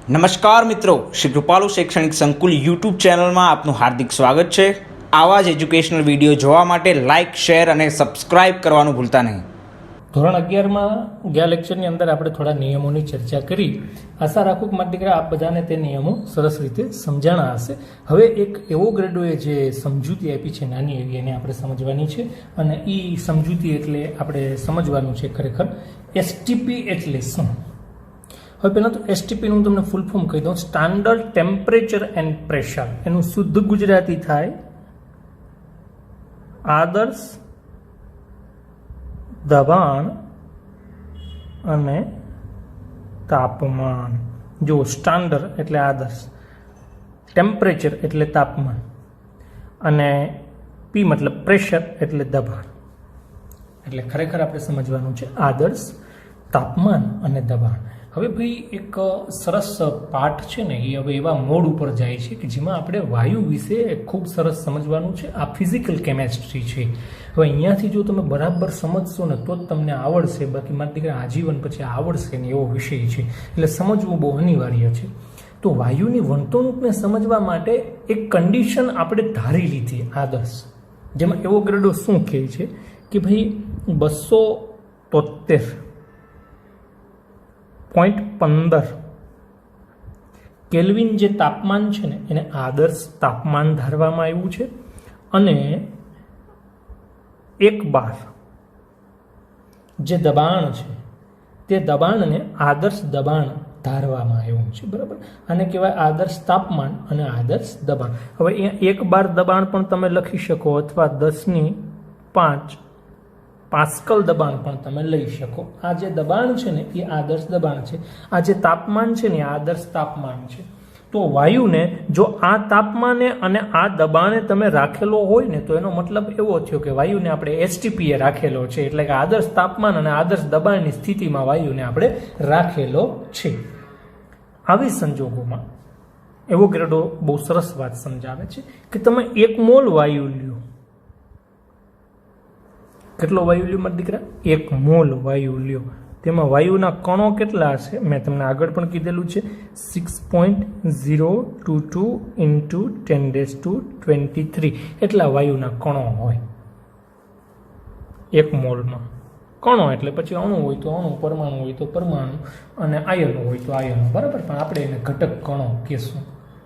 નમસ્કાર મિત્રો, શ્રી કૃપાલુ શૈક્ષણિક સંકુલ યુટ્યુબ ચેનલમાં આપનું હાર્દિક સ્વાગત છે। આવા જ એજ્યુકેશનલ વિડીયો જોવા માટે લાઇક, શેર અને સબસ્ક્રાઇબ કરવાનું ભૂલતા નહીં। ધોરણ 11માં ગયા લેક્ચરની અંદર આપણે થોડા નિયમોની ચર્ચા કરી। આશા રાખું કે મારા દીકરા આપ બધાને તે નિયમો સરસ રીતે સમજાણા હશે। હવે એક એવો ગ્રેડોએ જે સમજૂતી આપી છે નાની એવી, એને આપણે સમજવાની છે અને એ સમજૂતી એટલે આપણે સમજવાનું છે ખરેખર એસટીપી એટલે શું। હવે પહેલાં તો એસટીપીનું તમને ફૂલ ફોર્મ કહી દઉં, સ્ટાન્ડર્ડ ટેમ્પરેચર એન્ડ પ્રેશર। એનું શુદ્ધ ગુજરાતી થાય આદર્શ દબાણ અને તાપમાન। જો સ્ટાન્ડર્ડ એટલે આદર્શ, ટેમ્પરેચર એટલે તાપમાન અને પી મતલબ પ્રેશર એટલે દબાણ। એટલે ખરેખર આપણે સમજવાનું છે આદર્શ, તાપમાન અને દબાણ। હવે ભાઈ એક સરસ પાઠ છે ને, એ હવે એવા મોડ ઉપર જાય છે કે જેમાં આપણે વાયુ વિશે ખૂબ સરસ સમજવાનું છે। આ ફિઝિકલ કેમેસ્ટ્રી છે। હવે અહીંયાથી જો તમે બરાબર સમજશો ને તો જ તમને આવડશે, બાકી મારા દીકરા આજીવન પછી આવડશે ને એવો વિષય છે, એટલે સમજવું બહુ અનિવાર્ય છે। તો વાયુની વર્તણૂકને સમજવા માટે એક કન્ડિશન આપણે ધારી લીધી આદર્શ, જેમાં એવો ગ્રેડો શું કહે છે કે ભાઈ 273.15 કેલ્વિન જે તાપમાન છે ને એને આદર્શ તાપમાન ધારવામાં આવ્યું છે અને 1 બાર જે દબાણ છે તે દબાણને આદર્શ દબાણ ધારવામાં આવ્યું છે, બરાબર। આને કહેવાય આદર્શ તાપમાન અને આદર્શ દબાણ। હવે અહીંયા 1 બાર દબાણ પણ તમે લખી શકો અથવા 10⁵ પાસ્કલ દબાણ પણ તમે લઈ શકો। આ જે દબાણ છે ને એ આદર્શ દબાણ છે, આ જે તાપમાન છે ને એ આદર્શ તાપમાન છે। તો વાયુને જો આ તાપમાને અને આ દબાણે તમે રાખેલો હોય ને તો એનો મતલબ એવો થયો કે વાયુને આપણે એસટીપીએ રાખેલો છે, એટલે કે આદર્શ તાપમાન અને આદર્શ દબાણની સ્થિતિમાં વાયુને આપણે રાખેલો છે। આવી સંજોગોમાં એવો ગ્રેડો બહુ સરસ વાત સમજાવે છે કે તમે 1 મોલ વાયુ લ્યો। કેટલો વાયુ લ્યો મારા દીકરા? 1 મોલ વાયુ લ્યો। તેમાં વાયુના કણો કેટલા હશે? મેં તમને આગળ પણ કીધેલું છે 6.022 × 10⁻23 એટલા વાયુના કણો હોય 1 મોલમાં। કણો એટલે પછી અણુ હોય તો અણુ, પરમાણુ હોય તો પરમાણુ અને આયનો હોય તો આયનો, બરાબર। પણ આપણે એને ઘટક કણો કહીશું,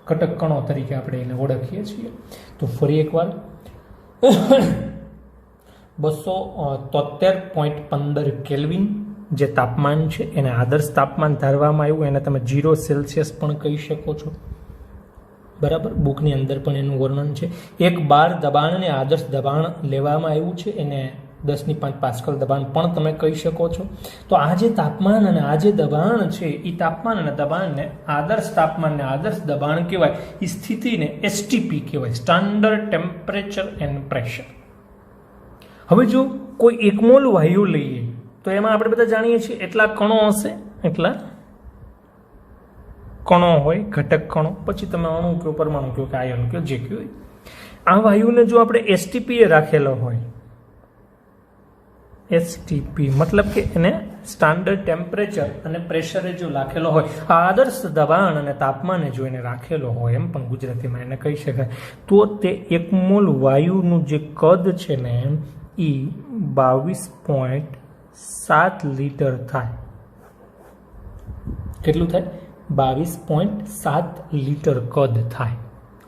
ઘટક કણો તરીકે આપણે એને ઓળખીએ છીએ। તો ફરી એકવાર 273.15 કેલ્વિન જે તાપમાન છે એને આદર્શ તાપમાન ધારવામાં આવ્યું, એને તમે 0 સેલ્સિયસ પણ કહી શકો છો, બરાબર। બુકની અંદર પણ એનું વર્ણન છે। 1 બાર દબાણને આદર્શ દબાણ લેવામાં આવ્યું છે, એને 10⁵ પાસ્કલ દબાણ પણ તમે કહી શકો છો। તો આ જે તાપમાન અને આ જે દબાણ છે એ તાપમાન અને દબાણને આદર્શ તાપમાન ને આદર્શ દબાણ કહેવાય। એ સ્થિતિને એસટીપી કહેવાય, સ્ટાન્ડર્ડ ટેમ્પરેચર એન્ડ પ્રેશર। હવે જો કોઈ 1 મોલ વાયુ લઈએ તો એમાં આપણે બધા જાણીએ છીએ એટલા કણો હશે, એટલા કણો હોય, ઘટક કણો, પછી તમે અણુ કહો, પરમાણુ કહો કે આયન કહો, જે કહો। આ વાયુને જો આપણે એસટીપીએ રાખેલો હોય, એસટીપી મતલબ કે એને સ્ટાન્ડર્ડ ટેમ્પરેચર અને પ્રેશરે જો રાખેલો હોય, આદર્શ દબાણ અને તાપમાને જો એને રાખેલો હોય, એમ પણ ગુજરાતીમાં એને કહી શકાય, તો તે 1 મોલ વાયુનું જે કદ છે ને એ 22.7 લીટર થાય। કેટલું થાય? 22.7 લીટર કદ થાય।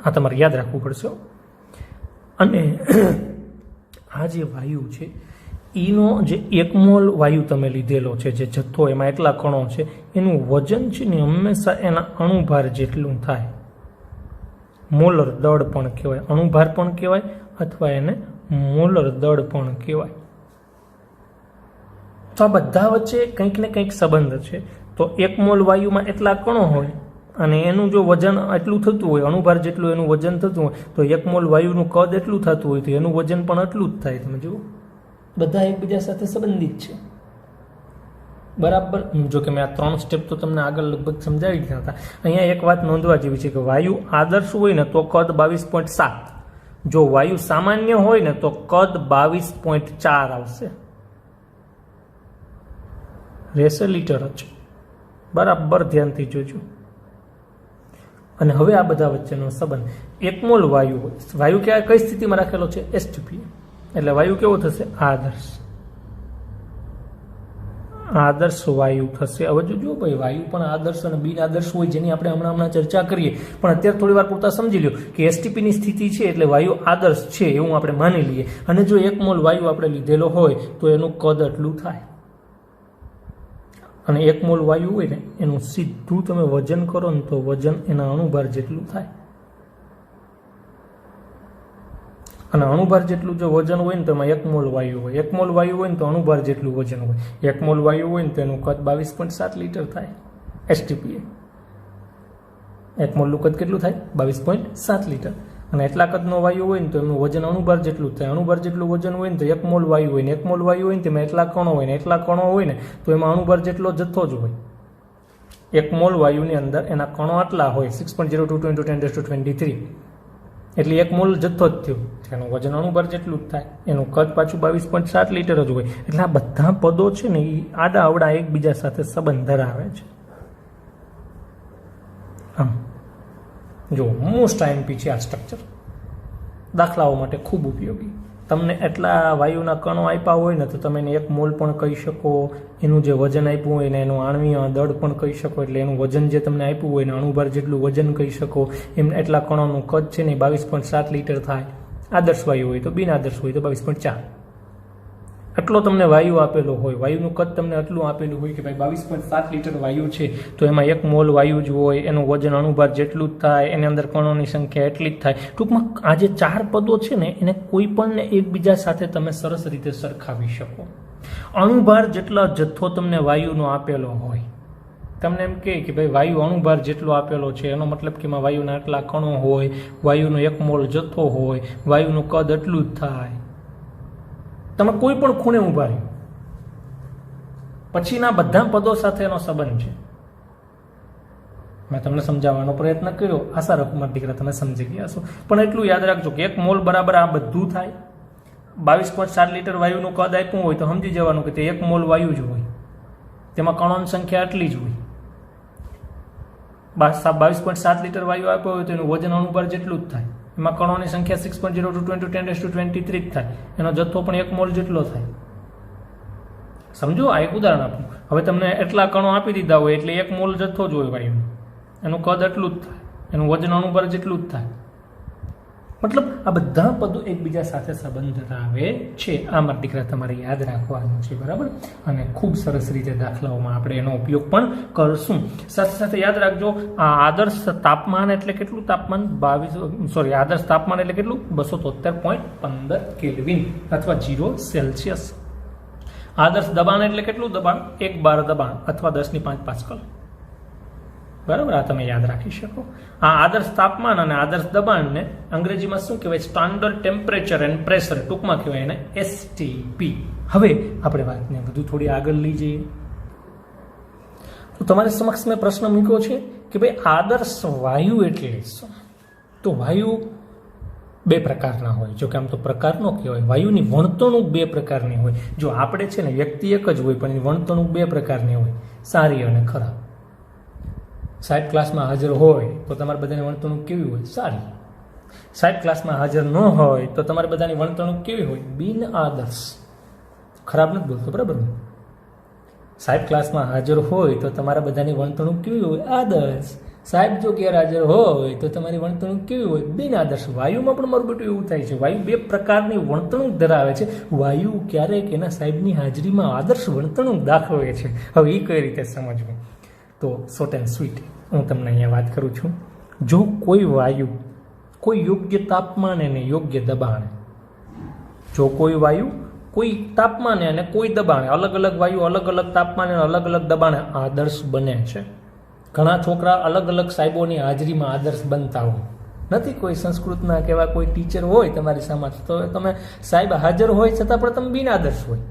આ તમારે યાદ રાખવું પડશે। અને આ જે વાયુ છે એનો જે 1 મોલ વાયુ તમે લીધેલો છે, જે જથ્થો એમાં એટલા કણો છે, એનું વજન છે ને હંમેશા એના અણુભાર જેટલું થાય। મોલર દળ પણ કહેવાય, અણુભાર પણ કહેવાય અથવા એને મોલર દળ પણ કહેવાય। તો આ બધા વચ્ચે કંઈક ને કંઈક સંબંધ છે। તો 1 મોલ વાયુમાં એટલા કણો હોય અને એનું જો વજન એટલું થતું હોય, અણુભાર જેટલું એનું વજન થતું હોય, તો 1 મોલ વાયુનું કદ એટલું થતું હોય તો એનું વજન પણ એટલું જ થાય। તમે જુઓ, બધા એકબીજા સાથે સંબંધિત છે, બરાબર। જો કે મેં આ 3 સ્ટેપ તો તમને આગળ લગભગ સમજાવી દીધા હતા। અહીંયા એક વાત નોંધવા જેવી છે કે વાયુ આદર્શ હોય ને તો કદ 22.7, જો વાયુ સામાન્ય હોય ને તો કદ 22.4 આવશે। રહેશે લીટર જ, બરાબર ધ્યાનથી જોજો। અને હવે આ બધા વચ્ચેનો સંબંધ. 1 મોલ વાયુ હોય, વાયુ કઈ સ્થિતિમાં રાખેલો છે? STP. એટલે વાયુ કેવો થશે? આદર્શ વાયુ થશે. હવે જો ભાઈ વાયુ પણ આદર્શ અને બિન આદર્શ હોય, જેની આપણે હમણાં ચર્ચા કરીએ, પણ અત્યારે થોડી વાર પૂરતા સમજી લો કે STP ની સ્થિતિ છે એટલે વાયુ આદર્શ છે એવું આપણે માની લઈએ. અને જો 1 મોલ વાયુ આપણે લીધેલો હોય તો એનું કદ આટલું થાય. અને 1 મોલ વાયુ હોય ને એનું સીધું તમે વજન કરો ને તો વજન એના અણુભાર જેટલું થાય. અને અણુભાર જેટલું જો વજન હોય ને તો એમાં 1 મોલ વાયુ હોય. 1 મોલ વાયુ હોય ને તો અણુભાર જેટલું વજન હોય. 1 મોલ વાયુ હોય ને તો એનું કદ 22.7 લીટર થાય. STP 1 મોલનું કદ કેટલું થાય? 22.7 લીટર. અને એટલા કદનો વાયુ હોય ને તો એનું વજન અણુભાર જેટલું થાય. અણુભાર જેટલું વજન હોય ને તો 1 મોલ વાયુ હોય ને 1 મોલ વાયુ હોય ને તેમાં એટલા કણો હોય ને એટલા કણો હોય ને તો એમાં અણુભાર જેટલો જથ્થો જ હોય. 1 મોલ વાયુની અંદર એના કણો આટલા હોય 6.022 × 10⁻23 એટલે 1 મોલ જથ્થો જ થયો. એનું વજન અણુભાર જેટલું જ થાય. એનું કદ પાછું 22.7 લીટર જ હોય. એટલે આ બધા પદો છે ને એ આડા અવડા એકબીજા સાથે સંબંધ ધરાવે છે. આમ જો મોસ્ટ IMP છે આ સ્ટ્રક્ચર, દાખલાઓ માટે ખૂબ ઉપયોગી. તમને એટલા વાયુના કણો આપ્યા હોય ને તો તમે એને 1 મોલ પણ કહી શકો, એનું જે વજન આપ્યું હોય ને એનું આણ્વીય દળ પણ કહી શકો. એટલે એનું વજન જે તમને આપ્યું હોય ને અણુભાર જેટલું વજન કહી શકો. એમ એટલા કણોનું કદ છે ને 22.7 લીટર થાય. આદર્શ વાયુ હોય તો બિન આદર્શ હોય તો 22.4. આટલો તમને વાયુ આપેલો હોય, વાયુનું કદ તમને આટલું આપેલું હોય કે ભાઈ 22.7 લીટર વાયુ છે તો એમાં 1 મોલ વાયુ જ હોય, એનું વજન અણુભાર જેટલું જ થાય, એની અંદર કણોની સંખ્યા એટલી જ થાય. ટૂંકમાં આ જે 4 પદો છે ને એને કોઈ પણને એકબીજા સાથે તમે સરસ રીતે સરખાવી શકો. અણુભાર જેટલો જથ્થો તમને વાયુનો આપેલો હોય, તમને એમ કે ભાઈ વાયુ અણુભાર જેટલો આપેલો છે એનો મતલબ કે એમાં વાયુના આટલા કણો હોય, વાયુનો 1 મોલ જથ્થો હોય, વાયુનું કદ એટલું જ થાય. તમે કોઈ પણ ખૂણે ઊભા રહ્યો, પછીના બધા પદો સાથેનો સંબંધ છે. મેં તમને સમજાવવાનો પ્રયત્ન કર્યો, આશા રાખું મારા દીકરા તમે સમજી ગયા છો. પણ એટલું યાદ રાખજો કે 1 મોલ બરાબર આ બધું થાય. 22.7 લીટર વાયુનું કદ આપ્યું હોય તો સમજી જવાનું કે તે 1 મોલ વાયુ જ હોય, તેમાં કણોની સંખ્યા આટલી જ હોય. 22.7 લીટર વાયુ આપ્યો હોય તો એનું વજન અણુભાર જેટલું જ થાય. એમાં કણોની સંખ્યા 6.022 × 10⁻23 જ થાય. એનો જથ્થો પણ 1 મોલ જેટલો થાય. સમજો, આ એક ઉદાહરણ આપું. હવે તમને એટલા કણો આપી દીધા હોય એટલે 1 મોલ જથ્થો જ હોય વાયુ, એનું કદ એટલું જ થાય, એનું વજન અણુભાર જેટલું જ થાય. મતલબ આ બધા પદો એકબીજા સાથે સંબંધ ધરાવે છે. આ મારા દીકરા તમારે યાદ રાખવાનું છે, બરાબર. અને ખૂબ સરસ રીતે દાખલાઓમાં આપણે એનો ઉપયોગ પણ કરશું. સાથે સાથે યાદ રાખજો આ આદર્શ તાપમાન એટલે કેટલું? તાપમાન આદર્શ તાપમાન એટલે કેટલું? 273.15 કેલ્વિન અથવા 0 સેલ્સિયસ. આદર્શ દબાણ એટલે કેટલું દબાણ? 1 બાર દબાણ અથવા 10⁵ પાસ્કલ. બરાબર, આ તમે યાદ રાખી શકો. આ આદર્શ તાપમાન અને આદર્શ દબાણને અંગ્રેજીમાં શું કહેવાય? સ્ટાન્ડર્ડ ટેમ્પરેચર એન્ડ પ્રેશર, ટૂંકમાં કહેવાય એને STP. હવે આપણે વાતને બધું થોડી આગળ લઈ જઈએ તો તમારી સમક્ષ મેં પ્રશ્ન મૂક્યો છે કે ભાઈ આદર્શ વાયુ એટલે શું? તો વાયુ 2 પ્રકારના હોય. જો કે આમ તો પ્રકાર ન કહેવાય, વાયુની વર્તણૂક 2 પ્રકારની હોય. જો આપણે છે ને વ્યક્તિ એક જ હોય પણ એની વર્તણૂક 2 પ્રકારની હોય, સારી અને ખરાબ. સાહેબ ક્લાસમાં હાજર હોય તો તમારે બધાની વર્તણૂક કેવી હોય? સારી. સાહેબ ક્લાસમાં હાજર ન હોય તો તમારે બધાની વર્તણૂક કેવી હોય? બિન આદર્શ. ખરાબ નથી બોલતો, બરાબર? સાહેબ ક્લાસમાં હાજર હોય તો તમારા બધાની વર્તણૂક કેવી હોય? આદર્શ. સાહેબ જો ગેરહાજર હોય તો તમારી વર્તણૂક કેવી હોય? બિન આદર્શ. વાયુમાં પણ મારું બેટું એવું થાય છે. વાયુ 2 પ્રકારની વર્તણૂક ધરાવે છે. વાયુ ક્યારેક એના સાહેબની હાજરીમાં આદર્શ વર્તણૂક દાખવે છે. હવે એ કઈ રીતે સમજવું? તો શોર્ટ એન્ડ સ્વીટ હું તમને અહીંયા વાત કરું છું. જો કોઈ વાયુ કોઈ યોગ્ય તાપમાને અને યોગ્ય દબાણે, જો કોઈ વાયુ કોઈ તાપમાને અને કોઈ દબાણે, અલગ અલગ વાયુ અલગ અલગ તાપમાને અને અલગ અલગ દબાણે આદર્શ બને છે. ઘણા છોકરા અલગ અલગ સાહેબોની હાજરીમાં આદર્શ બનતા હોય. નથી કોઈ સંસ્કૃતના કે એવા કોઈ ટીચર હોય તમારી સામે તો તમે સાહેબ હાજર હોય છતાં પણ તમે બિન આદર્શ હોય.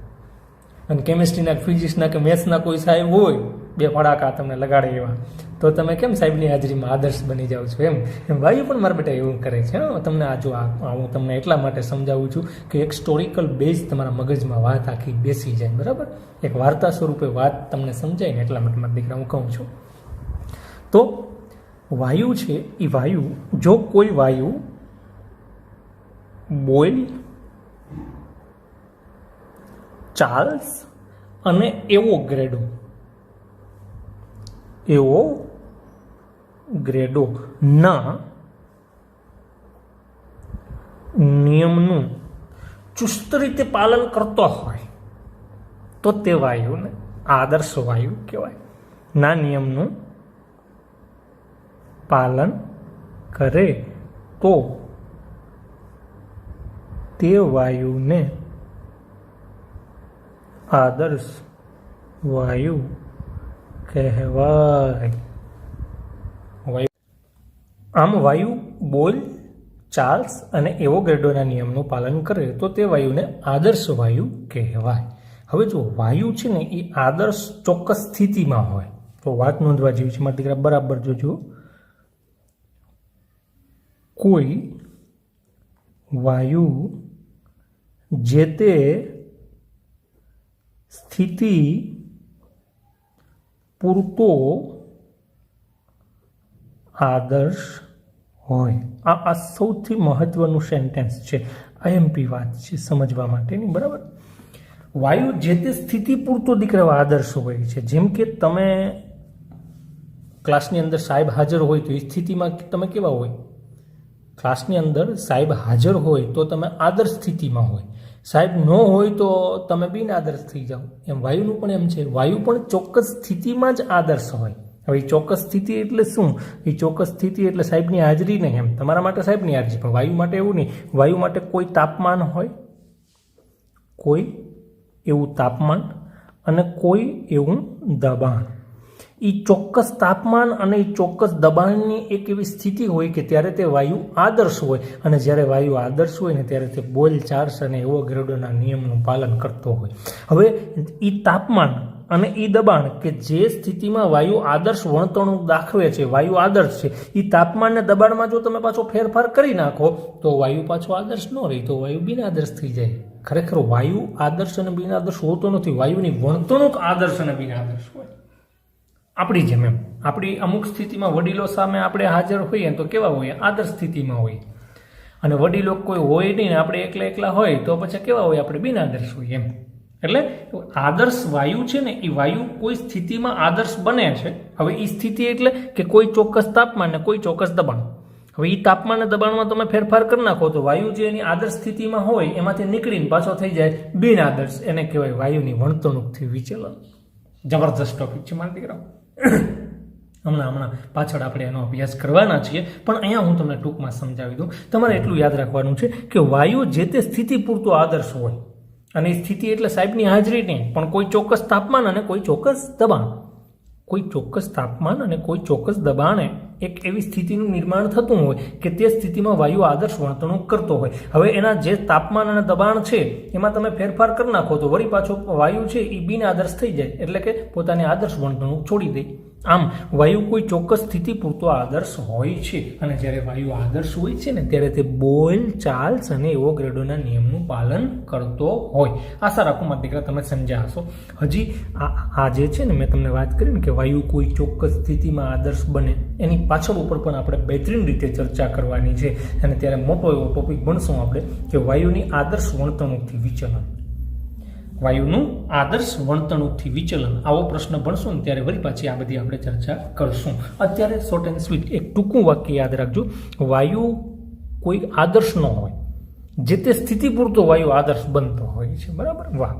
અને કેમિસ્ટ્રીના, ફિઝિક્સના કે મેથ્સના કોઈ સાહેબ હોય, 2 ફડાકા તમને લગાડે એવા, તો તમે કેમ સાહેબની હાજરીમાં આદર્શ બની જાઓ છો? એમ વાયુ પણ મારા બેટા એવું કરે છે. તમને હું તમને એટલા માટે સમજાવું છું કે એક સ્ટોરિકલ બેઝ તમારા મગજમાં વાત આખી બેસી જાય, બરાબર? એક વાર્તા સ્વરૂપે વાત તમને સમજાય ને એટલા માટે મારા દીકરા હું કહું છું. તો વાયુ છે એ વાયુ, જો કોઈ વાયુ બોઇલ, ચાર્લ્સ અને એવોગેડ્રો ના નિયમનું ચુસ્ત રીતે પાલન કરતો હોય તો તે વાયુને આદર્શ વાયુ કહેવાય. ના નિયમનું પાલન કરે તો તે વાયુને આદર્શ વાયુ કહેવાય. આમ વાયુ બોલ, ચાર્લ્સ અને એવોગેડ્રોના નિયમનું પાલન કરે તો તે વાયુને આદર્શ વાયુ કહેવાય. હવે જો વાયુ છે ને એ આદર્શ ચોક્કસ સ્થિતિમાં હોય તો વાત નોંધવા જેવી છે મારા દીકરા, બરાબર જોજો. કોઈ વાયુ જે તે સ્થિતિ પૂરતો આદર્શ હોય. આ સૌથી મહત્વનું સેન્ટેન્સ છે, આઈએમપી વાત છે સમજવા માટેની, બરાબર. વાયુ જે તે સ્થિતિ પૂરતો દીકરા આદર્શ હોય છે. જેમ કે તમે ક્લાસની અંદર સાહેબ હાજર હોય તો એ સ્થિતિમાં તમે કેવા હોય? ક્લાસની અંદર સાહેબ હાજર હોય તો તમે આદર્શ સ્થિતિમાં હોય, સાહેબ ન હોય તો તમે બિન આદર્શ થઈ જાઓ. એમ વાયુનું પણ એમ છે, વાયુ પણ ચોક્કસ સ્થિતિમાં જ આદર્શ હોય. હવે એ ચોક્કસ સ્થિતિ એટલે શું? એ ચોક્કસ સ્થિતિ એટલે સાહેબની હાજરી નહીં, એમ તમારા માટે સાહેબની હાજરી, પણ વાયુ માટે એવું નહીં. વાયુ માટે કોઈ તાપમાન હોય, કોઈ એવું તાપમાન અને કોઈ એવું દબાણ. એ ચોક્કસ તાપમાન અને એ ચોક્કસ દબાણની એક એવી સ્થિતિ હોય કે ત્યારે તે વાયુ આદર્શ હોય. અને જ્યારે વાયુ આદર્શ હોય ને ત્યારે તે બોલ, ચાર્લ્સ અને એવોગેડ્રોના નિયમનું પાલન કરતો હોય. હવે એ તાપમાન અને એ દબાણ કે જે સ્થિતિમાં વાયુ આદર્શ વર્તણૂક દાખવે છે, વાયુ આદર્શ છે, એ તાપમાન ને દબાણમાં જો તમે પાછો ફેરફાર કરી નાખો તો વાયુ પાછો આદર્શ ન રહે, તો વાયુ બિન આદર્શ થઈ જાય. ખરેખર વાયુ આદર્શ અને બિન આદર્શ હોતો નથી, વાયુની વર્તણૂક આદર્શ અને બિન આદર્શ હોય. આપણી જેમ એમ આપણી અમુક સ્થિતિમાં વડીલો સામે આપણે હાજર હોઈએ તો કેવા હોય? આદર્શ સ્થિતિમાં હોય. અને વડીલો કોઈ હોય નહીં ને આપણે એકલા હોય તો પછી કેવા હોય? આપણે બિન આદર્શ હોય. એમ એટલે આદર્શ વાયુ છે ને એ વાયુ કોઈ સ્થિતિમાં આદર્શ બને છે. હવે એ સ્થિતિ એટલે કે કોઈ ચોક્કસ તાપમાન ને કોઈ ચોક્કસ દબાણ. હવે એ તાપમાન અને દબાણમાં તમે ફેરફાર કરી નાખો તો વાયુ જે એની આદર્શ સ્થિતિમાં હોય એમાંથી નીકળીને પાછો થઈ જાય બિન આદર્શ. એને કહેવાય વાયુની વર્તણૂકથી વિચલન. જબરદસ્ત ટોપિક છે મારા દીકરાઓ. હમણાં પાછળ આપણે એનો અભ્યાસ કરવાના છીએ, પણ અહીંયા હું તમને ટૂંકમાં સમજાવી દઉં. તમારે એટલું યાદ રાખવાનું છે કે વાયુ જે તે સ્થિતિ પૂરતો આદર્શ હોય. અને એ સ્થિતિ એટલે સાહેબની હાજરી નહીં, પણ કોઈ ચોક્કસ તાપમાન અને કોઈ ચોક્કસ દબાણ. કોઈ ચોક્કસ તાપમાન અને કોઈ ચોક્કસ દબાણે એક એવી સ્થિતિનું નિર્માણ થતું હોય કે તે સ્થિતિમાં વાયુ આદર્શ વર્તણૂક કરતો હોય. હવે એના જે તાપમાન અને દબાણ છે એમાં તમે ફેરફાર કરી નાખો તો વળી પાછો વાયુ છે એ બિન આદર્શ થઈ જાય, એટલે કે પોતાની આદર્શ વર્તણૂક છોડી દે. આમ વાયુ કોઈ ચોક્કસ સ્થિતિ પૂરતો આદર્શ હોય છે. અને જ્યારે વાયુ આદર્શ હોય છે ને ત્યારે તે બોલ, ચાર્લ્સ અને એવોગેડ્રોના નિયમનું પાલન કરતો હોય. આશા રાખું મારા દીકરા તમે સમજ્યા હશો. હજી આ જે છે ને મેં તમને વાત કરી ને કે વાયુ કોઈ ચોક્કસ સ્થિતિમાં આદર્શ બને, એની પાછળ ઉપર પણ આપણે બહેતરીન રીતે ચર્ચા કરવાની છે. અને ત્યારે મોટો એવો ટોપિક ભણશું આપણે કે વાયુની આદર્શ વર્તણૂકથી વિચલન. વાયુનું આદર્શ વર્તણૂકથી વિચલન આવો પ્રશ્ન ભણશું ને ત્યારે વળી પાછી આ બધી આપણે ચર્ચા કરશું. અત્યારે શોર્ટ એન્ડ સ્વીટ એક ટૂંકું વાક્ય યાદ રાખજો. વાયુ કોઈ આદર્શ ન હોય, જે તે સ્થિતિ પૂરતો વાયુ આદર્શ બનતો હોય છે. બરાબર? વાહ.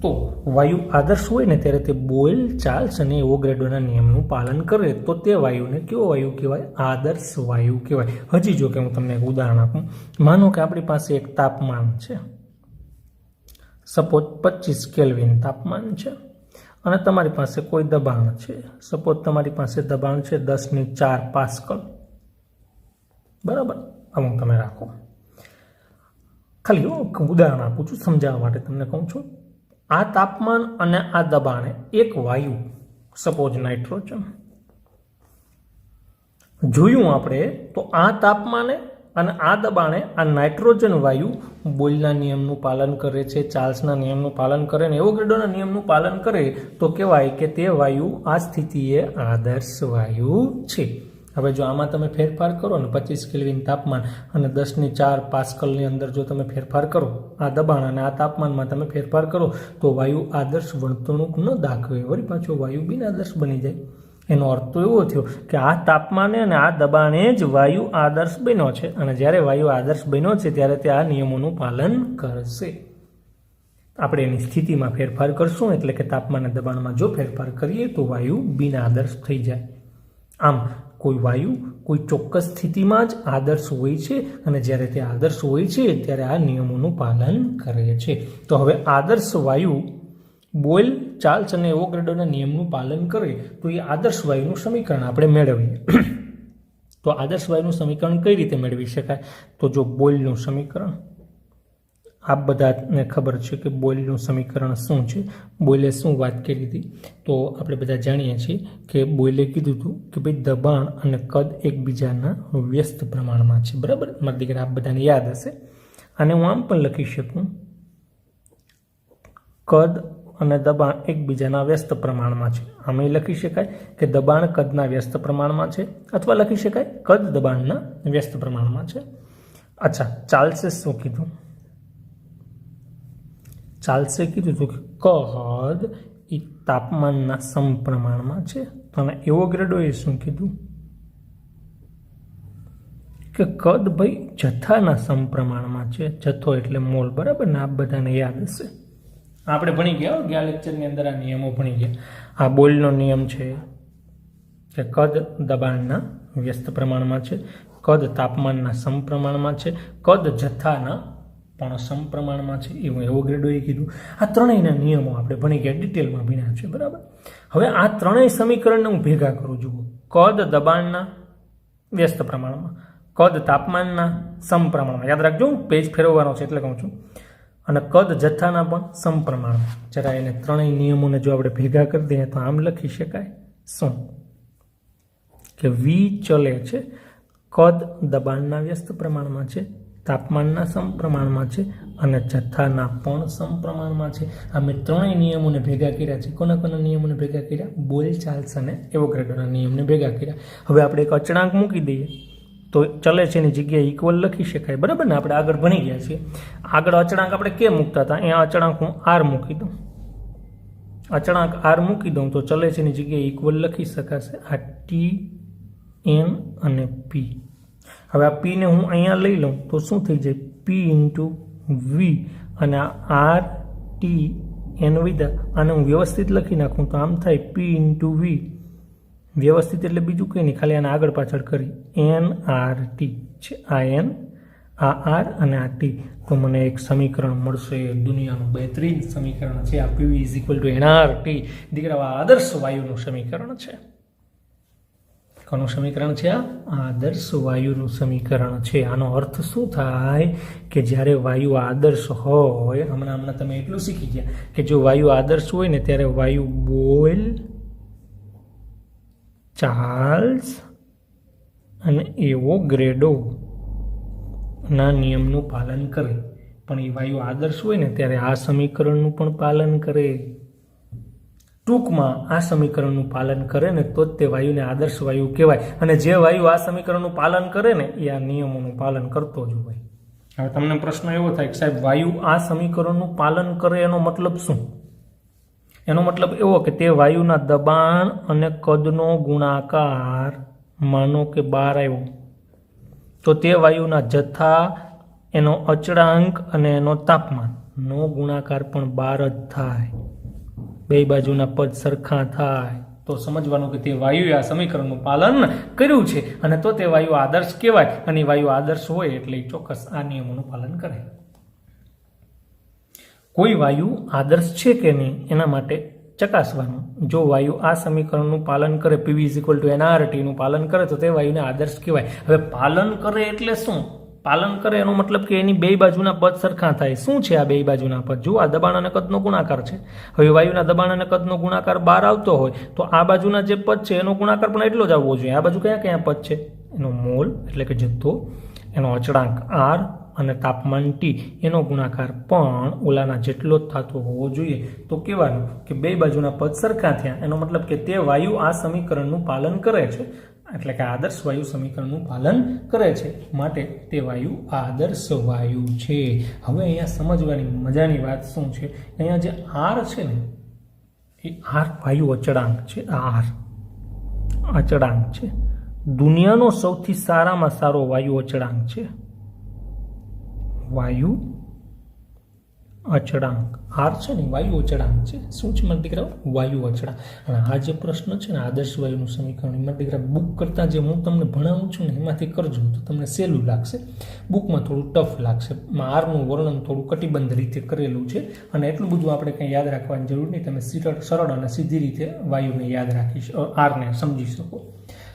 તો વાયુ આદર્શ હોય ને ત્યારે તે બોઇલ, ચાર્લ્સ અને એવોગેડ્રોના નિયમનું પાલન કરે તો તે વાયુને કેવો વાયુ કહેવાય? આદર્શ વાયુ કહેવાય. હજી જો કે હું તમને એક ઉદાહરણ આપું. માનો કે આપણી પાસે એક તાપમાન છે, સપોઝ 25 કેલ્વિન તાપમાન છે, અને તમારી પાસે કોઈ દબાણ છે, સપોઝ તમારી પાસે દબાણ છે 10⁴ પાસ્કલ. બરાબર? અમુક તમે રાખો. ખાલી ઉદાહરણ આપું છું સમજાવવા માટે તમને કહું છું. આ તાપમાન અને આ દબાણે એક વાયુ, સપોઝ નાઇટ્રોજન, જોયું આપણે તો આ તાપમાને અને આ દબાણે આ નાઇટ્રોજન વાયુ બોયલના નિયમનું પાલન કરે છે, ચાર્લ્સના નિયમનું પાલન કરે ને એવોગેડ્રોના નિયમનું પાલન કરે તો કહેવાય કે તે વાયુ આ સ્થિતિએ આદર્શ વાયુ છે. હવે જો આમાં તમે ફેરફાર કરો ને 25 કેલ્વિન તાપમાન અને 10⁴ પાસ્કલની અંદર જો તમે ફેરફાર કરો, આ દબાણ અને આ તાપમાનમાં તમે ફેરફાર કરો તો વાયુ આદર્શ વર્તણૂક ન દાખવે, વળી પાછો વાયુ બિનઆદર્શ બની જાય. એનો અર્થ તો એવો થયો કે આ તાપમાને અને આ દબાણે જ વાયુ આદર્શ બન્યો છે, અને જ્યારે વાયુ આદર્શ બન્યો છે ત્યારે તે આ નિયમોનું પાલન કરશે. આપણે એની સ્થિતિમાં ફેરફાર કરશું, એટલે કે તાપમાન અને દબાણમાં જો ફેરફાર કરીએ તો વાયુ બિનઆદર્શ થઈ જાય. આમ કોઈ વાયુ કોઈ ચોક્કસ સ્થિતિમાં જ આદર્શ હોય છે, અને જ્યારે તે આદર્શ હોય છે ત્યારે આ નિયમોનું પાલન કરે છે. તો હવે આદર્શ વાયુ બોયલ, ચાર્લ્સ અને એવોગાડ્રોના નિયમનું પાલન કરે તો એ આદર્શ વાયુનું સમીકરણ આપણે મેળવીએ. તો આદર્શ વાયુનું સમીકરણ કઈ રીતે મેળવી શકાય? તો જો બોયલનું સમીકરણ, આ બધાને ખબર છે કે બોયલનું સમીકરણ શું છે, બોયલે શું વાત કરી હતી. તો આપણે બધા જાણીએ છીએ કે બોયલે કીધું હતું કે ભાઈ દબાણ અને કદ એકબીજાના વ્યસ્ત પ્રમાણમાં છે. બરાબર, મારા દીકરા આ બધાને યાદ હશે. અને હું આમ પણ લખી શકું, કદ અને દબાણ એકબીજાના વ્યસ્ત પ્રમાણમાં છે. આમાં લખી શકાય કે દબાણ કદના વ્યસ્ત પ્રમાણમાં છે, અથવા લખી શકાય કદ દબાણના વ્યસ્ત પ્રમાણમાં છે. અચ્છા, ચાર્લ્સે શું કીધું? ચાર્લ્સે કીધું હતું કે કદ એ તાપમાનના સમપ્રમાણમાં છે. અને એવોગાડ્રોએ શું કીધું કે કદ ભાઈ જથ્થાના સમપ્રમાણમાં છે. જથ્થો એટલે મોલ. બરાબર ને? આ બધાને યાદ હશે, આપણે ભણી ગયા લેક્ચરની અંદર આ નિયમો ભણી ગયા. આ બોયલનો નિયમ છે કે કદ દબાણના વ્યસ્ત પ્રમાણમાં છે, કદ તાપમાનના સમપ્રમાણમાં છે, કદ જથ્થાના પણ સમપ્રમાણમાં છે, એવું એવોગાડ્રોએ કીધું. આ ત્રણેયના નિયમો આપણે ભણી ગયા, ડિટેલમાં ભણ્યા છે. બરાબર, હવે આ ત્રણેય સમીકરણને હું ભેગા કરું. જુઓ, કદ દબાણના વ્યસ્ત પ્રમાણમાં, કદ તાપમાનના સમપ્રમાણમાં. યાદ રાખજો, પેજ ફેરવવાનો છે એટલે કહું છું. અને કદ જથ્થાના પણ સમપ્રમાણમાં. જરા એને ત્રણેય નિયમોને જો આપણે ભેગા કરી દઈએ તો આમ લખી શકાય શું કે વી ચલે છે, કદ દબાણના વ્યસ્ત પ્રમાણમાં છે, તાપમાનના સમપ્રમાણમાં છે, અને જથ્થાના પણ સમપ્રમાણમાં છે. આ મેં ત્રણેય નિયમોને ભેગા કર્યા છે. કોના કોના નિયમોને ભેગા કર્યા? બોયલ, ચાર્લ્સ અને એવોગાડ્રોના નિયમને ભેગા કર્યા. હવે આપણે એક અચળાંક મૂકી દઈએ તો ચલે છે એની જગ્યાએ ઇક્વલ લખી શકાય. બરાબર ને? આપણે આગળ ભણી ગયા છીએ. આગળ અચળાંક આપણે કેમ મૂકતા હતા? અહીંયા અચળાંક હું આર મૂકી દઉં. અચળાંક આર મૂકી દઉં તો ચલે છે એની જગ્યાએ ઇક્વલ લખી શકાશે. આ ટી, એન અને પી. હવે આ પીને હું અહીંયા લઈ લઉં તો શું થઈ જાય? P into V. અને આ આર, ટી, એન વિધા આને હું વ્યવસ્થિત લખી નાખું તો આમ થાય પી ઇન્ટુ વી. વ્યવસ્થિત એટલે બીજું કંઈ નહીં, ખાલી આને આગળ પાછળ કરી એન આર ટી છે. આ એન, આ આર અને આ ટી. તો મને એક સમીકરણ મળશે, દુનિયાનું બહેતરીન સમીકરણ છે. આ PV is equal two NR T. દીકરા, આ આદર્શ વાયુનું સમીકરણ છે. કોનું સમીકરણ છે? આ આદર્શ વાયુનું સમીકરણ છે. આનો અર્થ શું થાય કે જ્યારે વાયુ આદર્શ હોય, હમણાં તમે એટલું શીખી ગયા કે જો વાયુ આદર્શ હોય ને ત્યારે વાયુ બોયલ, ચાર્લ્સ અને એવોગાડ્રો ના નિયમનું પાલન કરે. પણ એ વાયુ આદર્શ હોય ને ત્યારે આ સમીકરણનું પણ પાલન કરે. ટૂંકમાં આ સમીકરણનું પાલન કરે ને તો જ તે વાયુને આદર્શ વાયુ કહેવાય. અને જે વાયુ આ સમીકરણનું પાલન કરે ને એ આ નિયમોનું પાલન કરતો જ હોય. હવે તમને પ્રશ્ન એવો થાય કે સાહેબ, વાયુ આ સમીકરણનું પાલન કરે એનો મતલબ શું? એનો મતલબ એવો કે તે વાયુના દબાણ અને કદનો ગુણાકાર, માનો કે 12 આવ્યો, તો તે વાયુના જથ્થા, એનો અચળાંક અને એનો તાપમાનનો ગુણાકાર પણ 12 જ થાય. બે બાજુના પદ સરખા થાય તો સમજવાનું કે તે વાયુએ આ સમીકરણનું પાલન કર્યું છે, અને તો તે વાયુ આદર્શ કહેવાય. અને વાયુ આદર્શ હોય એટલે ચોક્કસ આ નિયમોનું પાલન કરે. કોઈ વાયુ આદર્શ છે કે નહીં એના માટે ચકાસવાનું. જો વાયુ આ સમીકરણનું પાલન કરે, PV is equal two NRT નું પાલન કરે, તો તે વાયુને આદર્શ કહેવાય. હવે પાલન કરે એટલે શું? પાલન કરે એનો મતલબ કે એની બે બાજુના પદ સરખા થાય. શું છે આ બે બાજુના પદ? જો આ દબાણ અને કદનો ગુણાકાર છે. હવે વાયુના દબાણ અને કદનો ગુણાકાર 12 આવતો હોય તો આ બાજુના જે પદ છે એનો ગુણાકાર પણ એટલો જ આવવો જોઈએ. આ બાજુ કયા કયા પદ છે? એનો મોલ એટલે કે જથ્થો, એનો અચળાંક આર અને તાપમાન ટી, એનો ગુણાકાર પણ ઓલાના જેટલો જ થતો હોવો જોઈએ. તો કહેવાનું કે બે બાજુના પદ સરખા થયા, એનો મતલબ કે તે વાયુ આ સમીકરણનું પાલન કરે છે. એટલે કે આદર્શ વાયુ સમીકરણનું પાલન કરે છે, માટે તે વાયુ આદર્શ વાયુ છે. હવે અહીંયા સમજવાની મજાની વાત શું છે, અહીંયા જે આર છે ને એ આર વાયુ અચળાંક છે. આર અચળાંક છે. દુનિયાનો સૌથી સારામાં સારો વાયુ અચળાંક છે. વાયુ અચળાંક આર છે ને વાયુ અચળાંક છે. શું છે મારા દીકરા? વાયુ અચળાંક. અને આ જે પ્રશ્ન છે ને આદર્શ વાયુનું સમીકરણ, મારા દીકરા બુક કરતાં જે હું તમને ભણાવું છું ને એમાંથી કરજો તો તમને સહેલું લાગશે. બુકમાં થોડું ટફ લાગશે. આરનું વર્ણન થોડું કટિબંધ રીતે કરેલું છે અને એટલું બધું આપણે કંઈ યાદ રાખવાની જરૂર નહીં. તમે સરળ અને સીધી રીતે વાયુને યાદ રાખી આરને સમજી શકો.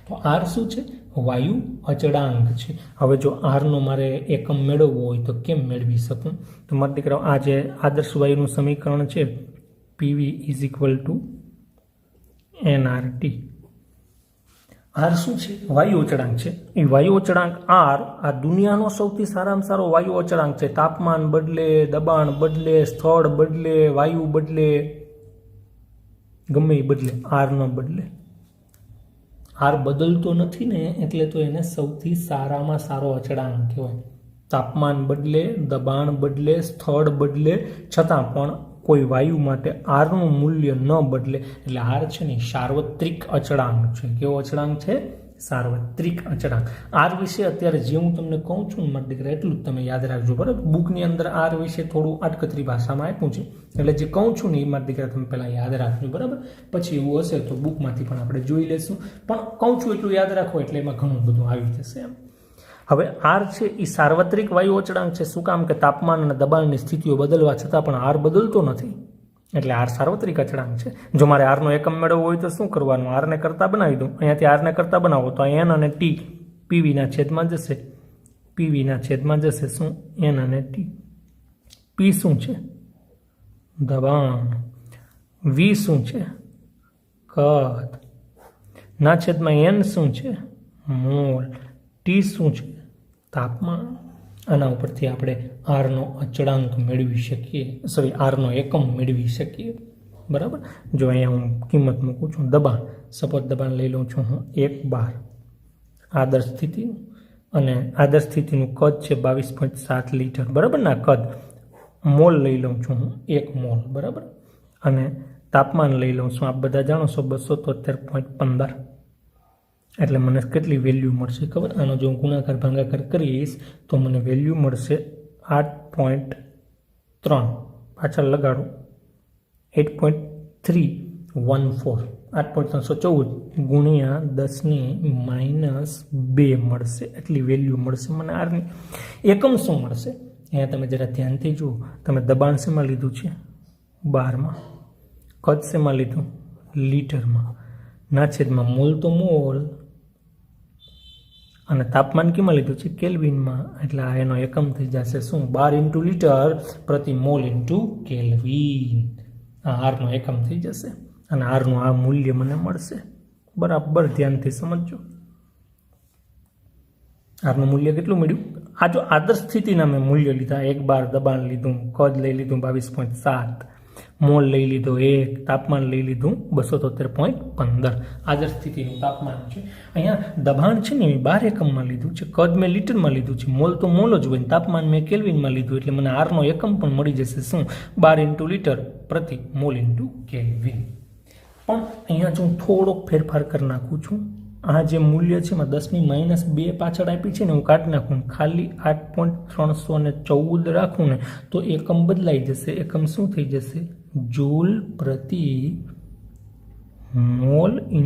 તો આર શું છે? વાયુ અચળાંક છે. હવે જો આરનો મારે એકમ મેળવવો હોય તો કેમ મેળવી શકું? તો મારા દીકરા આ જે આદર્શ વાયુનું સમીકરણ છે PV is equal to NRT. R શું છે? વાયુ અચળાંક છે. એ વાયુ અચળાંક આર આ દુનિયાનો સૌથી સારામાં સારો વાયુ અચળાંક છે. તાપમાન બદલે, દબાણ બદલે, સ્થળ બદલે, વાયુ બદલે, ગમે એ બદલે, આર ન બદલે. આર બદલતો નથી ને એટલે તો એને સૌથી સારામાં સારો અચળાંક કહેવાય. તાપમાન બદલે, દબાણ બદલે, સ્થળ બદલે, છતાં પણ કોઈ વાયુ માટે આરનું મૂલ્ય ન બદલે. એટલે આર છે ને સાર્વત્રિક અચળાંક છે. કેવો અચળાંક છે? સાર્વત્રિક અચળાંક. આર વિશે અત્યારે જે હું તમને કહું છું ને મારા દીકરા એટલું જ તમે યાદ રાખજો, બરાબર? બુકની અંદર આર વિશે થોડું આટકતરી ભાષામાં આપ્યું છે એટલે જે કહું છું ને એ મારા દીકરા તમે પહેલાં યાદ રાખજો, બરાબર? પછી એવું હશે તો બુકમાંથી પણ આપણે જોઈ લઈશું, પણ કહું છું એટલું યાદ રાખો એટલે એમાં ઘણું બધું આવી જશે એમ. હવે આર છે એ સાર્વત્રિક વાયુ અચળાંક છે. શું કામ? કે તાપમાન અને દબાણની સ્થિતિઓ બદલવા છતાં પણ આર બદલતો નથી એટલે આર સાર્વત્રિક અચળાંક છે. જો મારે આરનો એકમ મેળવવો હોય તો શું કરવાનું? આરને કરતા બનાવી દઉં. અહીંયાથી આરને કરતા બનાવો તો એન અને ટી પીવીના છેદમાં જશે. પીવીના છેદમાં જશે શું? એન અને ટી. પી શું છે? દબાણ. વી શું છે? કદ. ના છેદમાં એન શું છે? મોલ. ટી શું છે? તાપમાન. આના ઉપરથી આપણે આરનો અચળાંક મેળવી શકીએ, આરનો એકમ મેળવી શકીએ, બરાબર? જો અહીંયા હું કિંમત મૂકું છું. દબાણ, સપોઝ દબાણ લઈ લઉં છું હું 1 બાર આદર્શ સ્થિતિનું, અને આદર્શ સ્થિતિનું કદ છે 22.7 લીટર, બરાબર? ના કદ મોલ લઈ લઉં છું હું 1 મોલ, બરાબર? અને તાપમાન લઈ લઉં છું, આપ બધા જાણો છો 273.15. એટલે મને કેટલી વેલ્યુ મળશે ખબર? આનો જો હું ગુણાકાર ભાગાકાર કરીશ તો મને વેલ્યુ મળશે 8.3. પાછળ લગાડો 8.314. 8.314 ગુણ્યા 10⁻² મળશે. એટલી વેલ્યુ મળશે મને આરની. એકમ શું મળશે? અહીંયા તમે જરા ધ્યાનથી જુઓ. તમે દબાણ શેમાં લીધું છે? બારમાં. કદ શેમાં લીધું? લીટરમાં. ના છેદમાં મોલ તો મોલ, અને તાપમાન કેમાં લીધું છે? કેલ્વિનમાં. એટલે આ એનો એકમ થઈ જશે શું? 12 × લીટર પ્રતિ મોલ × કેલ્વિન. આ આરનો એકમ થઈ જશે અને આરનું આ મૂલ્ય મને મળશે. બરાબર ધ્યાનથી સમજજો. આરનું મૂલ્ય કેટલું મળ્યું? આ જો આદર્શ સ્થિતિના મેં મૂલ્ય લીધા, 1 બાર દબાણ લીધું, કદ લઈ લીધું 22.7, મોલ લઈ લીધો 1, તાપમાન લઈ લીધું 273.15. આદર્શ સ્થિતિનું તાપમાન છે. અહીંયા દબાણ છે ને 12 એકમમાં લીધું છે, કદ મેં લીટરમાં લીધું છે, મોલ તો મોલ જ હોય, તાપમાન મેં કેલ્વિનમાં લીધું, એટલે મને આરનો એકમ પણ મળી જશે શું? 12 × લીટર પ્રતિ મોલ × કેલ્વિન. પણ અહીંયા જો હું થોડોક ફેરફાર કરી નાખું છું, આ જે મૂલ્ય છે એમાં 10⁻² પાછળ આપી છે ને હું કાઢી નાખું, ખાલી 8.314 રાખું ને તો એકમ બદલાઈ જશે. એકમ શું થઈ જશે? જૂલ પ્રતિ મોલ ×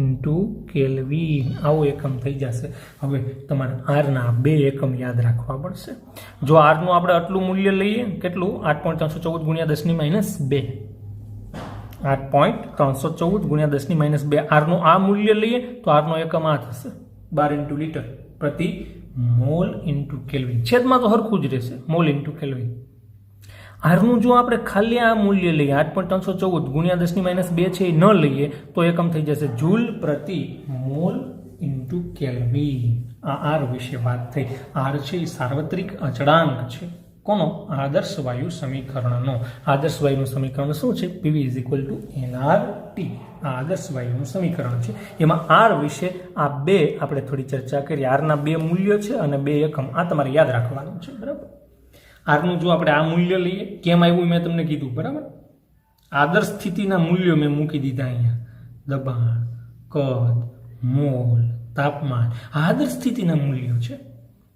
કેલ્વિન. આવો એકમ થઈ જશે. હવે તમારે આરના 2 એકમ યાદ રાખવા પડશે. જો આરનું આપણે આટલું મૂલ્ય લઈએ, કેટલું? 8.314 ગુણ્યા 10⁻². 8.314 ગુણ્યા 10⁻². આરનું આ મૂલ્ય લઈએ તો આરનો એકમ આ થશે 12 × લીટર પ્રતિ મોલ × કેલ્વિન. છેદમાં તો હરખું જ રહેશે, મોલ × કેલ્વિન. આરનું જો આપણે ખાલી આ મૂલ્ય લઈએ 8.314 ગુણ્યા 10⁻² છે એ ન લઈએ તો એકમ થઈ જશે જૂલ પ્રતિ મોલ × કેલ્વિન. આ આર વિશે વાત થઈ. આર છે એ સાર્વત્રિક અચળાંક છે. કોનો? આદર્શ વાયુ સમીકરણનો. આદર્શ વાયુનું સમીકરણ શું છે? PV = NRT. ટી આ આદર્શ વાયુનું સમીકરણ છે. એમાં આર વિશે આ બે આપણે થોડી ચર્ચા કરી. આરના બે મૂલ્યો છે અને બે એકમ, આ તમારે યાદ રાખવાનું છે. બરાબર. આરનું જો આપણે આ મૂલ્ય લઈએ, કેમ આવ્યું મેં તમને કીધું. બરાબર. આદર્શ સ્થિતિના મૂલ્યો મેં મૂકી દીધા અહીંયા. દબાણ, કદ, મોલ, તાપમાન આ આદર્શ સ્થિતિના મૂલ્યો છે.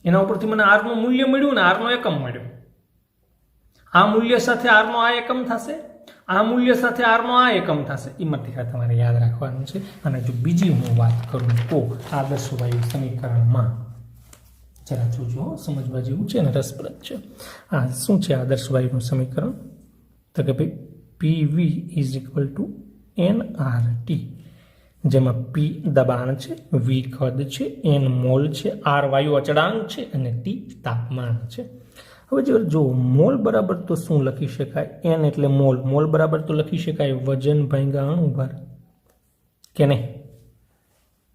એના ઉપરથી મને આરનું મૂલ્ય મળ્યું ને આરનો એકમ મળ્યો. આ મૂલ્ય સાથે આરનો આ એકમ થશે, આ મૂલ્ય સાથે આરનો આ એકમ થશે. એમાંથી તમારે યાદ રાખવાનું છે. અને જો બીજી હું વાત કરું તો આદર્શ વાયુ સમીકરણમાં જરા જોજો, સમજવા જેવું છે ને રસપ્રદ છે. આ શું છે આદર્શ વાયુનું સમીકરણ? તો કે ભાઈ PV is equal to nRT, જેમાં P દબાણ છે, V કદ છે, N મોલ છે, R વાયુ અચળાંક છે અને T તાપમાન છે. હવે જો મોલ બરાબર તો શું લખી શકાય? N એટલે મોલ. મોલ બરાબર તો લખી શકાય વજન ભાગ્યા અણુભાર, કે નહીં?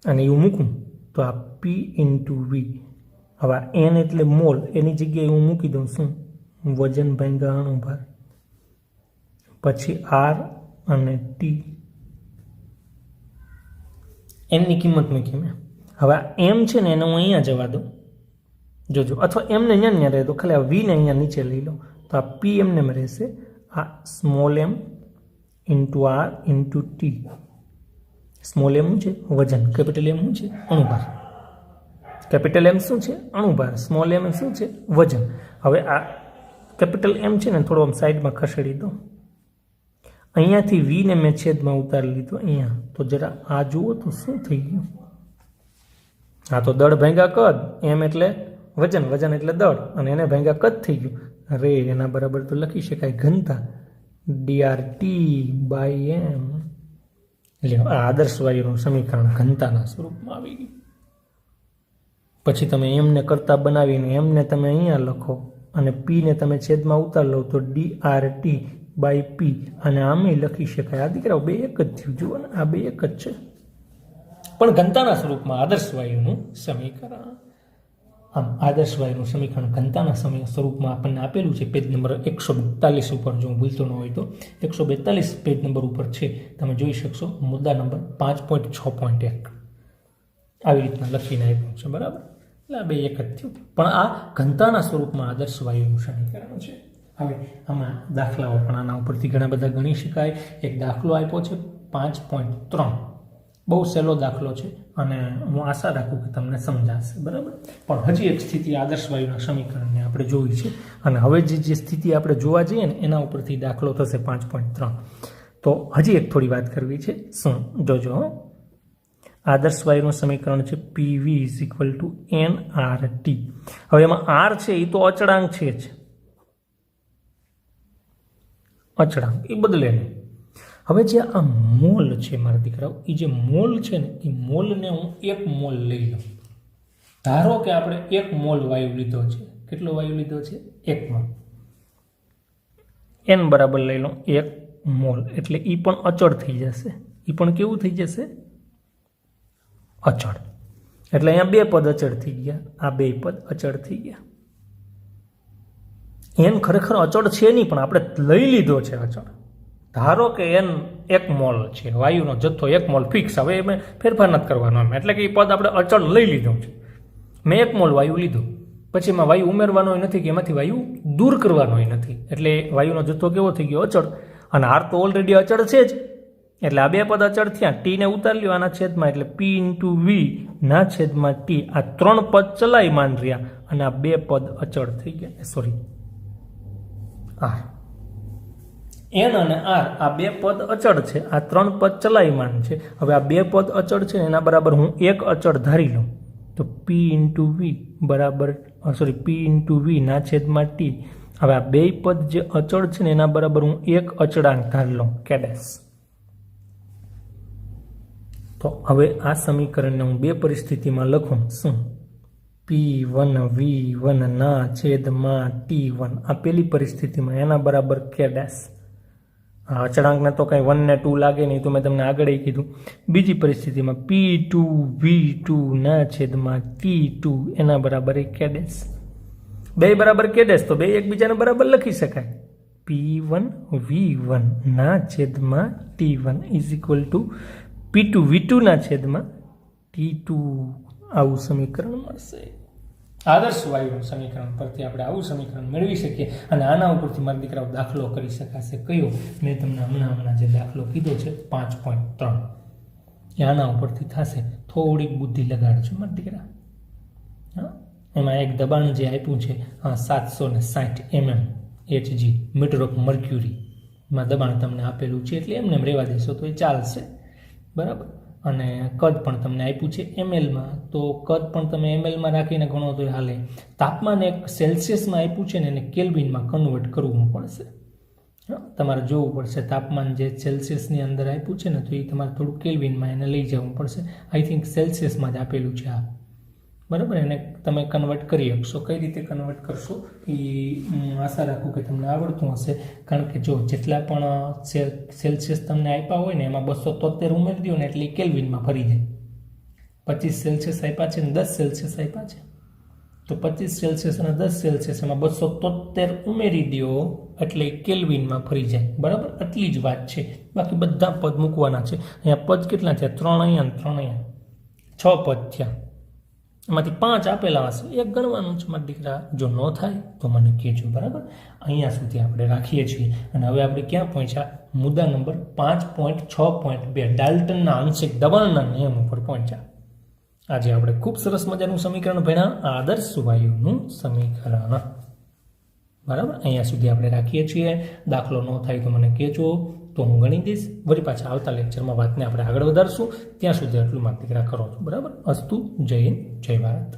અને એવું મૂકું તો આ P ઇન્ટુ V. હવે N એટલે મોલ, એની જગ્યાએ હું મૂકી દઉં શું? વજન ભાગ્યા અણુભાર, પછી R અને T. એમની કિંમત મૂકી મેં. હવે એમ છે ને એને હું અહીંયા જવા દઉં, જોજો. અથવા એમને અહીંયા રહે તો ખાલી આ વીને અહીંયા નીચે લઈ લો તો આ P એમને રહેશે. આ small M into R into T. Small M શું છે? વજન. કેપિટલ એમ શું છે? અણુભાર. કેપિટલ એમ શું છે? અણુભાર. સ્મોલ એમ શું છે? વજન. હવે આ કેપિટલ એમ છે ને થોડો આમ સાઈડમાં ખસેડી દો. અહીંયાથી V ને મેં છેદમાં ઉતારી લીધો અહીંયા. તો જરા આ જુઓ તો શું થઈ ગયું? આ તો દળ ભાગ્યા કદ. એમ એટલે વજન, વજન એટલે દળ, અને એને ભાગ્યા કદ થઈ ગયું. અરે એના બરાબર તો લખી શકાય ઘનતા, dRT બાય એમ. લ્યો, આ આદર્શ વાયુનું સમીકરણ ઘનતાના સ્વરૂપમાં આવી ગયું. પછી તમે એમને કરતા બનાવીને એમને તમે અહીંયા લખો અને P ને તમે છેદમાં ઉતાર લો તો dRT બાય P. અને આમે લખી શકાય. આ દીકરાઓ બે એક જ થયું. જુઓ ને, આ બે એક જ છે, પણ ઘનતાના સ્વરૂપમાં આદર્શ વાયુનું સમીકરણ. આમ આદર્શ વાયુનું સમીકરણ ઘનતાના સ્વરૂપમાં આપણને આપેલું છે પેજ નંબર 142 ઉપર. જો હું ભૂલતો ન હોય તો 142 પેજ નંબર ઉપર છે, તમે જોઈ શકશો. મુદ્દા નંબર 5.6.1 આવી રીતના લખીને આપ્યું છે. બરાબર. એટલે આ બે એક જ થયું, પણ આ ઘનતાના સ્વરૂપમાં આદર્શ વાયુનું સમીકરણ છે. હવે આમાં દાખલાઓ પણ આના ઉપરથી ઘણા બધા ગણી શકાય. એક દાખલો આપ્યો છે 5.3. બહુ સહેલો દાખલો છે અને હું આશા રાખું કે તમને સમજાશે. બરાબર. પણ હજી એક સ્થિતિ આદર્શ વાયુના સમીકરણને આપણે જોઈ છે, અને હવે જે સ્થિતિ આપણે જોવા જઈએ ને એના ઉપરથી દાખલો થશે 5.3. તો હજી એક થોડી વાત કરવી છે. શું? જોજો. આદર્શ વાયુનું સમીકરણ છે PV is equal to nRT. હવે એમાં R છે એ તો અચળાંક છે જ, અચળાંક, એ બદલે નહીં. હવે જે આ મોલ છે મારા દીકરાઓ, એ જે મોલ છે ને એ મોલને હું 1 મોલ લઈ લઉં. ધારો કે આપણે 1 મોલ વાયુ લીધો છે. કેટલો વાયુ લીધો છે? 1 મોલ. N બરાબર લઈ લો 1 મોલ, એટલે એ પણ અચળ થઈ જશે. એ પણ કેવું થઈ જશે? અચળ. એટલે અહીંયા બે પદ અચળ થઈ ગયા, આ બે પદ અચળ થઈ ગયા. N ખરેખર અચળ છે નહીં, પણ આપણે લઈ લીધો છે અચળ. ધારો કે N 1 મોલ છે, વાયુનો જથ્થો 1 મોલ ફિક્સ. હવે એમાં ફેરફાર નથી કરવાનો એમ. એટલે કે એ પદ આપણે અચળ લઈ લીધો છે. મેં 1 મોલ વાયુ લીધો, પછી એમાં વાયુ ઉમેરવાનો નથી કે એમાંથી વાયુ દૂર કરવાનો નથી. એટલે વાયુનો જથ્થો કેવો થઈ ગયો? અચળ. અને R તો ઓલરેડી અચળ છે જ, એટલે આ બે પદ અચળ થયા. T ને ઉતારી લ્યો આના છેદમાં, એટલે P ઇન્ટુ V ના છેદમાં T. આ 3 પદ ચલાયમાન રહ્યા અને આ બે પદ અચળ થઈ ગયા. Sorry, R. N અને R આ બે પદ અચળ છે, આ 3 પદ ચલાયમાન છે. હવે આ બે પદ અચળ છે, એના બરાબર હું એક અચળ ધારી લઉં તો P ઇન્ટુ V બરાબર P ઇન્ટુ V ના છેદમાં T. હવે આ બે પદ જે અચળ છે ને એના બરાબર હું એક અચળાંક ધારી લઉં, કેડેસ. તો હવે આ સમીકરણને હું બે પરિસ્થિતિમાં લખું. શું? P1 V1 ના છેદમાં T1. આ પેલી પરિસ્થિતિમાં એના બરાબર કેડેસ. આ અચળાંકને તો કંઈ 1 ને 2 લાગે નહીં, તો મેં તમને આગળ કીધું. બીજી પરિસ્થિતિમાં P2 V2 ના છેદમાં T2 એના બરાબર કેડેસ. બે બરાબર કેડેસ તો બે એકબીજાને બરાબર લખી શકાય. P P1V1 ના છેદમાં T1 is equal two P2V2 ના છેદમાં T2. આવું સમીકરણ મળશે. આદર્શ વાયુનું સમીકરણ પરથી આપણે આવું સમીકરણ મેળવી શકીએ અને આના ઉપરથી મારા દીકરાઓ દાખલો કરી શકાશે. કયો? મેં તમને હમણાં જે દાખલો કીધો છે 5.3 એ આના ઉપરથી થશે. થોડીક બુદ્ધિ લગાડજો મારા દીકરા. હા, એમાં એક દબાણ જે આપ્યું છે 760 mm Hg metre of mercury માં દબાણ તમને આપેલું છે એટલે એમને રહેવા દેશો તો એ ચાલશે. બરાબર. અને કદ પણ તમને આપ્યું છે એમએલમાં, તો કદ પણ તમે એમએલમાં રાખીને ગણો તો હાલે. તાપમાન એક સેલ્સિયસમાં આપ્યું છે ને એને કેલ્વિનમાં કન્વર્ટ કરવું પડશે. તમારે જોવું પડશે તાપમાન જે સેલ્સિયસની અંદર આપ્યું છે ને તો એ તમારે થોડું કેલ્વિનમાં એને લઈ જવું પડશે. આઈ થિંક સેલ્સિયસમાં જ આપેલું છે આ. બરાબર. એને તમે કન્વર્ટ કરી શકશો. કઈ રીતે કન્વર્ટ કરશો એ આશા રાખું કે તમને આવડતું હશે. કારણ કે જો જેટલા પણ સેલ્સિયસ તમને આપ્યા હોય ને એમાં 273 ઉમેરી દો ને એટલે કેલ્વિનમાં ફરી જાય. 25 સેલ્સિયસ આપ્યા છે ને 10 સેલ્સિયસ આપ્યા છે તો 25 સેલ્સિયસ અને 10 સેલ્સિયસ એમાં 273 ઉમેરી દો એટલે કેલ્વિનમાં ફરી જાય. બરાબર. આટલી જ વાત છે. બાકી બધા પદ મૂકવાના છે. અહીંયા પદ કેટલા થયા? 3 અહીંયા 3 અહીંયા 6 પદ થયા. એમાંથી 5 આપેલા હશે, એક ગણવાનું છે મારા દીકરા. જો ન થાય તો મને કહેજો. બરાબર. અહીંયા સુધી આપણે રાખીએ છીએ અને હવે આપણે ક્યાં પહોંચ્યા? મુદ્દા નંબર 5.6.2 ડાલ્ટનના આંશિક દબાણના નિયમ ઉપર પહોંચ્યા. આજે આપણે ખૂબ સરસ મજાનું સમીકરણ ભણ્યા, આદર્શ વાયુનું સમીકરણ. બરાબર. અહીંયા સુધી આપણે રાખીએ છીએ. દાખલો ન થાય તો મને કહેજો તો હું ગણી દઈશ. વળી પાછા આવતા લેક્ચરમાં વાતને આપણે આગળ વધારશું. ત્યાં સુધી આટલું મારા દીકરા કરો છો. બરાબર. અસ્તુ. જય હિન્દ, જય ભારત.